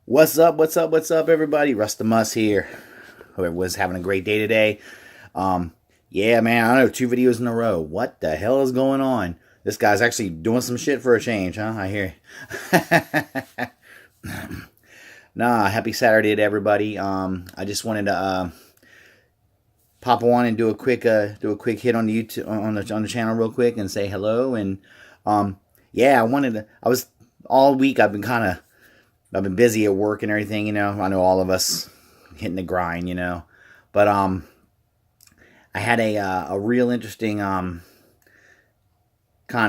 What's up? What's up? What's up, everybody? Rustamus here. Hope everyone's having a great day today. Um, yeah, man, I know 2 videos in a row. What the hell is going on? This guy's actually doing some shit for a change, huh? I hear. Nah, happy Saturday to everybody. I just wanted to pop on and do a quick hit on the YouTube on the channel real quick and say hello. And yeah, I wanted to. I was all week. I've been busy at work and everything, I know all of us hitting the grind, But I had a real interesting kind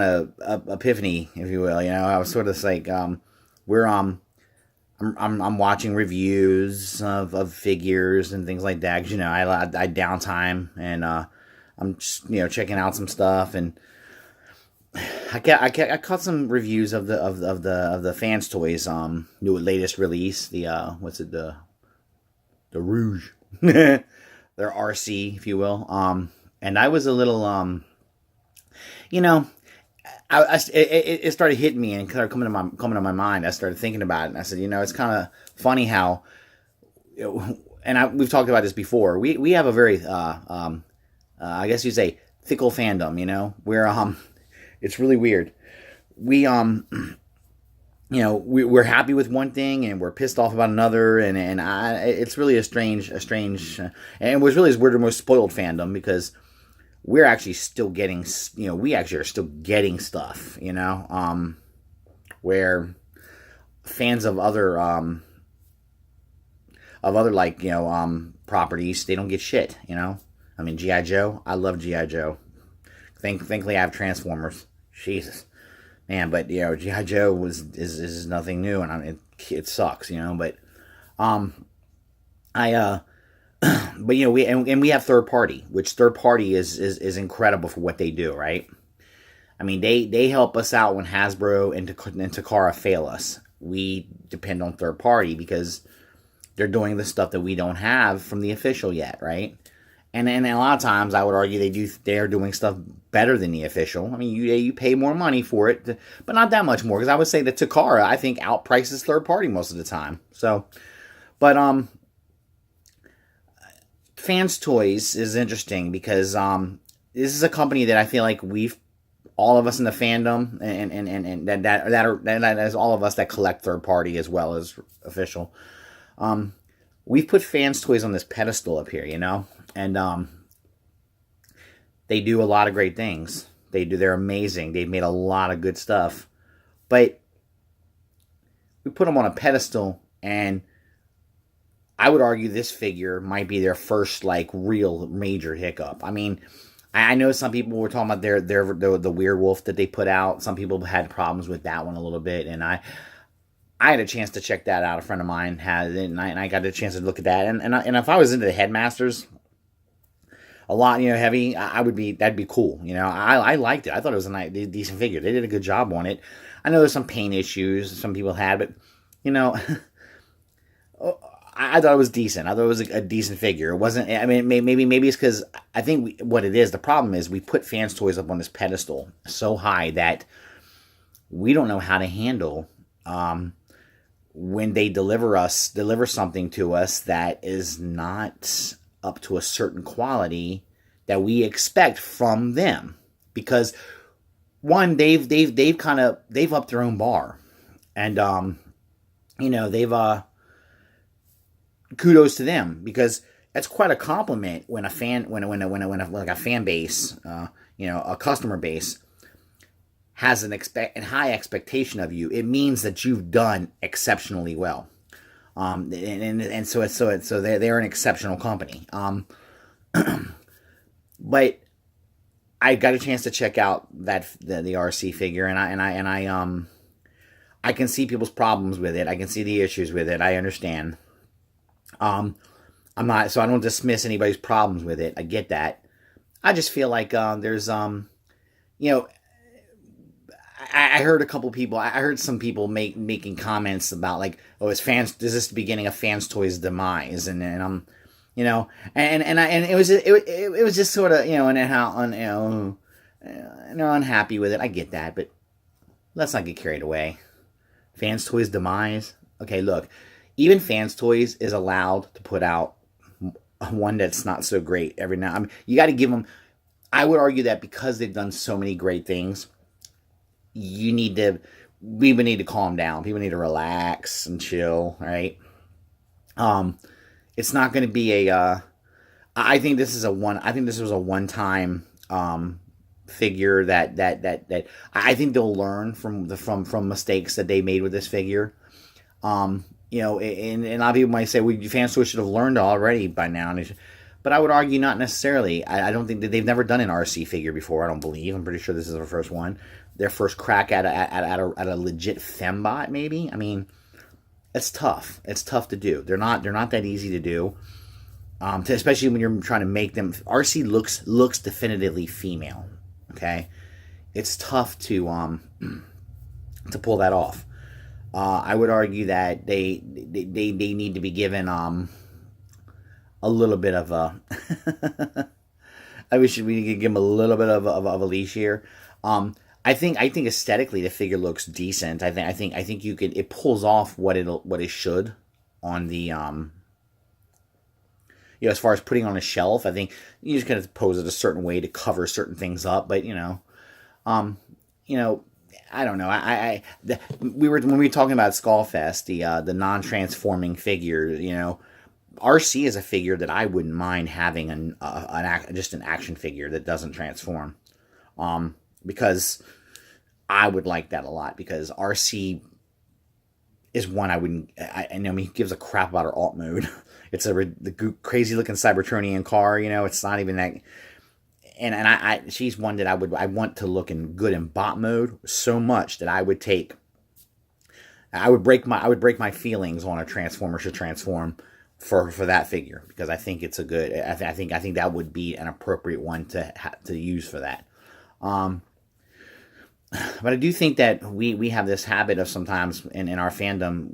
of epiphany, if you will. I was sort of like we're I'm watching reviews of figures and things like that. 'Cause, I downtime and I'm just checking out some stuff. And I caught some reviews of the Fanstoys new latest release, the what's it, the Rouge, their RC, if you will. And I was a little you know it started hitting me and kind of coming to my mind. I started thinking about it, and I said, it's kind of funny how, we've talked about this before. We have a very I guess you'd say fickle fandom. Where it's really weird. We we're happy with one thing and we're pissed off about another, and it's really a strange and it was really we're the most spoiled fandom because we're actually still getting, we actually are still getting stuff, where fans of other like, properties, they don't get shit, I mean, G.I. Joe, I love G.I. Joe. Thankfully I have Transformers. Jesus, man, but G.I. Joe is nothing new, and it sucks, but I but we have third party, which third party is incredible for what they do, right? I mean, they help us out when Hasbro and Takara fail us. We depend on third party because they're doing the stuff that we don't have from the official yet, right? And a lot of times, I would argue they're doing stuff better than the official. I mean, you pay more money for it, but not that much more. Because I would say that Takara, I think, outprices third party most of the time. So, but Fanstoys is interesting because this is a company that I feel like all of us in the fandom, and that is all of us that collect third party as well as official. We've put Fanstoys on this pedestal up here, and they do a lot of great things. They're amazing. They've made a lot of good stuff, but we put them on a pedestal, and I would argue this figure might be their first like real major hiccup. I mean, I know some people were talking about the werewolf that they put out. Some people had problems with that one a little bit, and I had a chance to check that out. A friend of mine had it, and I got a chance to look at that. And if I was into the Headmasters a lot, heavy, that'd be cool. I liked it. I thought it was a decent figure. They did a good job on it. I know there's some paint issues some people had, but I thought it was decent. I thought it was a decent figure. It wasn't. I mean, maybe it's because I think what it is. The problem is we put Fanstoys up on this pedestal so high that we don't know how to handle when they deliver something to us that is not up to a certain quality that we expect from them. Because one, they've upped their own bar, and they've kudos to them, because that's quite a compliment when a fan, when a fan base, a customer base has a high expectation of you. It means that you've done exceptionally well, and so they're an exceptional company. But I got a chance to check out the RC figure, and I can see people's problems with it. I can see the issues with it. I understand. I'm not, so I don't dismiss anybody's problems with it. I get that. I just feel like there's I heard a couple people. I heard some people making comments about like, oh, is this the beginning of Fanstoys' demise? And I'm, and it was just sort of, and how unhappy with it. I get that, but let's not get carried away. Fanstoys' demise. Okay, look, even Fanstoys is allowed to put out one that's not so great every now. I mean, you got to give them. I would argue that because they've done so many great things, you need to. We would need to calm down. People need to relax and chill, right? Um, it's not going to be a. I think this is a one. I think this was a one-time figure that I think they'll learn from mistakes that they made with this figure. And a lot of people might say, well, fans should have learned already by now. But I would argue not necessarily. I don't think that they've never done an RC figure before. I don't believe. I'm pretty sure this is their first one. Their first crack at a legit fembot, maybe. I mean, it's tough. It's tough to do. They're not that easy to do. Especially when you're trying to make them. RC looks definitively female. Okay, it's tough to pull that off. I would argue that they need to be given a little bit of a. I wish we could give them a little bit of a leash here. I think aesthetically the figure looks decent. I think you could, it pulls off what it should on the as far as putting on a shelf. I think you just kind of pose it a certain way to cover certain things up, but I don't know. We were when we were talking about Skullfest, the non-transforming figure. RC is a figure that I wouldn't mind having just an action figure that doesn't transform, because I would like that a lot. Because RC is one I wouldn't. I know he gives a crap about her alt mode. It's the crazy looking Cybertronian car. It's not even that. And she's one that I want to look good in bot mode so much that I would break my feelings on a transformer should transform for that figure, because I think it's a good. I think that would be an appropriate one to use for that. But I do think that we have this habit of sometimes in our fandom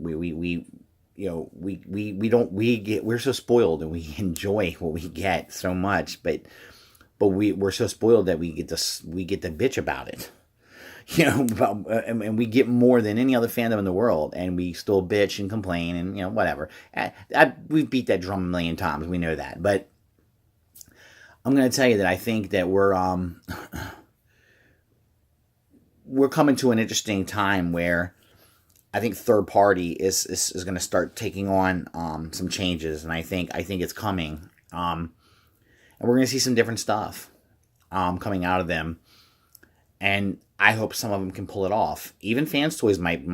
we're so spoiled and we enjoy what we get so much, but we're so spoiled that we get to bitch about it, and we get more than any other fandom in the world, and we still bitch and complain and whatever. We've beat that drum a million times. We know that, but I'm going to tell you that I think that we're coming to an interesting time where I think third party is going to start taking on some changes, and I think it's coming. And we're going to see some different stuff coming out of them, and I hope some of them can pull it off. Even Fanstoys might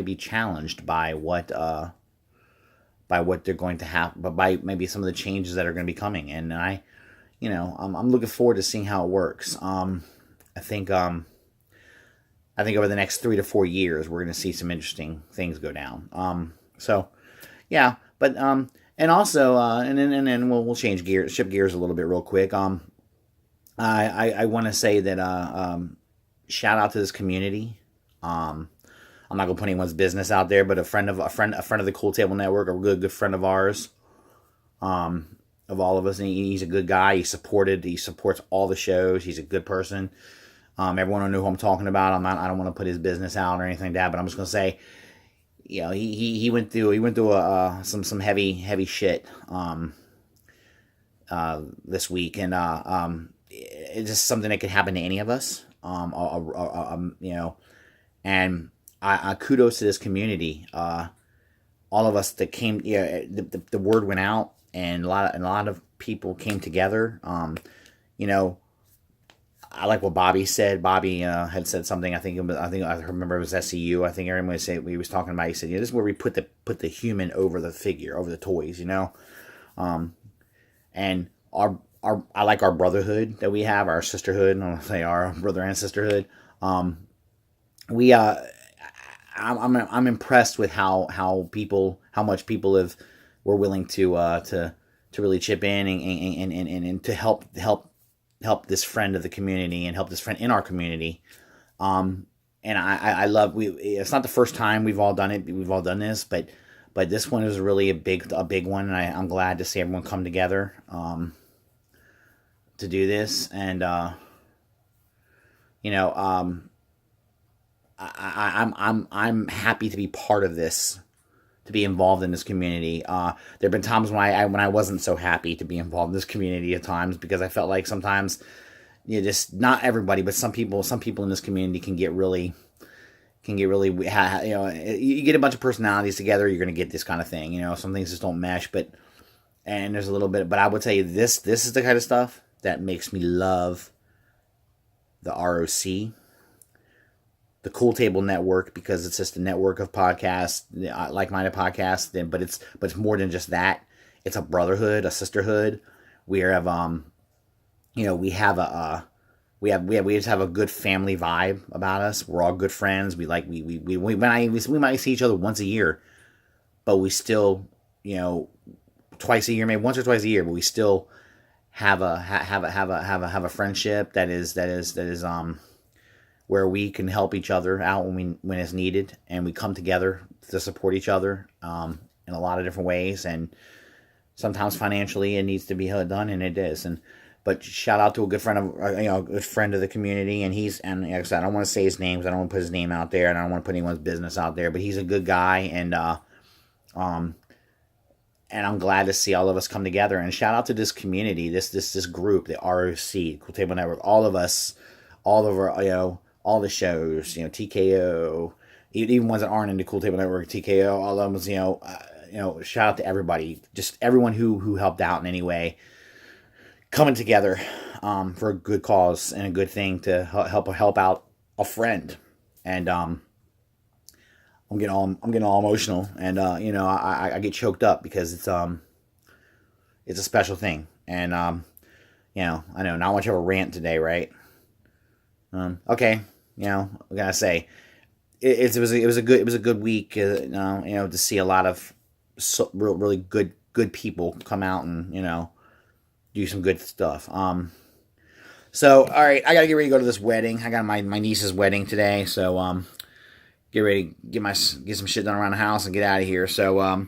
be challenged by what they're going to have, but by maybe some of the changes that are going to be coming. And I'm looking forward to seeing how it works. I think over the next 3 to 4 years, we're going to see some interesting things go down. Yeah, but and also, and then we'll shift gears a little bit real quick. I want to say that shout out to this community. I'm not gonna put anyone's business out there, but a friend of the Cool Table Network, a good friend of ours, of all of us, and he's a good guy. He supports all the shows. He's a good person. Everyone will know who I'm talking about. I don't want to put his business out or anything like that, but I'm just gonna say, he went through some heavy shit this week, and it's just something that could happen to any of us. And I kudos to this community. All of us that came, the word went out, and a lot of people came together. I like what Bobby said. Bobby had said something. I remember it was SCU. I think everyone would say, we was talking about. He said, "This is where we put the human over the figure, over the toys." And I like our brotherhood that we have, our sisterhood. I don't want to say our brother and sisterhood. I'm impressed with how much people were willing to really chip in and to help this friend of the community and help this friend in our community. And I love, it's not the first time we've all done it. We've all done this, but this one is really a big one. And I'm glad to see everyone come together, to do this. And, I'm happy to be part of this to be involved in this community. There have been times when I wasn't so happy to be involved in this community at times, because I felt like sometimes, just not everybody, but some people in this community can get really, you get a bunch of personalities together, you're going to get this kind of thing. Some things just don't mesh, and there's a little bit, but I would say this is the kind of stuff that makes me love the ROC, the Cool Table Network, because it's just a network of podcasts, like-minded podcasts. But it's more than just that. It's a brotherhood, a sisterhood. We have we just have a good family vibe about us. We're all good friends. We might see each other once a year, but we still, twice a year, maybe once or twice a year, but we still have a friendship that is where we can help each other out when it's needed, and we come together to support each other in a lot of different ways, and sometimes financially it needs to be done, and it is. But shout out to a good friend of the community, and like I said, I don't want to say his name because I don't want to put his name out there, and I don't want to put anyone's business out there, but he's a good guy, and I'm glad to see all of us come together. And shout out to this community, this group, the ROC, Cool Table Network, all of us, all of our, all the shows, TKO, even ones that aren't in the Cool Table Network, TKO, all of them, shout out to everybody, just everyone who helped out in any way, coming together for a good cause and a good thing to help out a friend. And I'm getting all emotional, and I get choked up because it's a special thing, and I know not much of a rant today, right? Okay, I gotta say, it was a good week, to see a lot of really good people come out and do some good stuff. So all right, I gotta get ready to go to this wedding. I got my niece's wedding today, so get ready, get some shit done around the house and get out of here. So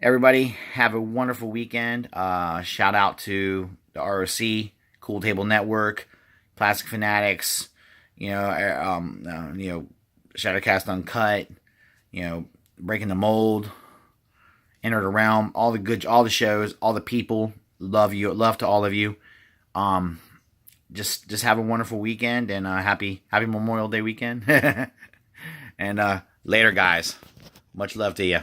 everybody have a wonderful weekend. Shout out to the ROC, Cool Table Network, Plastic Fanatics, Shadowcast Uncut, Breaking the Mold, Enter the Realm, all the shows, all the people. Love to all of you. Just have a wonderful weekend, and happy Memorial Day weekend. And later, guys. Much love to you.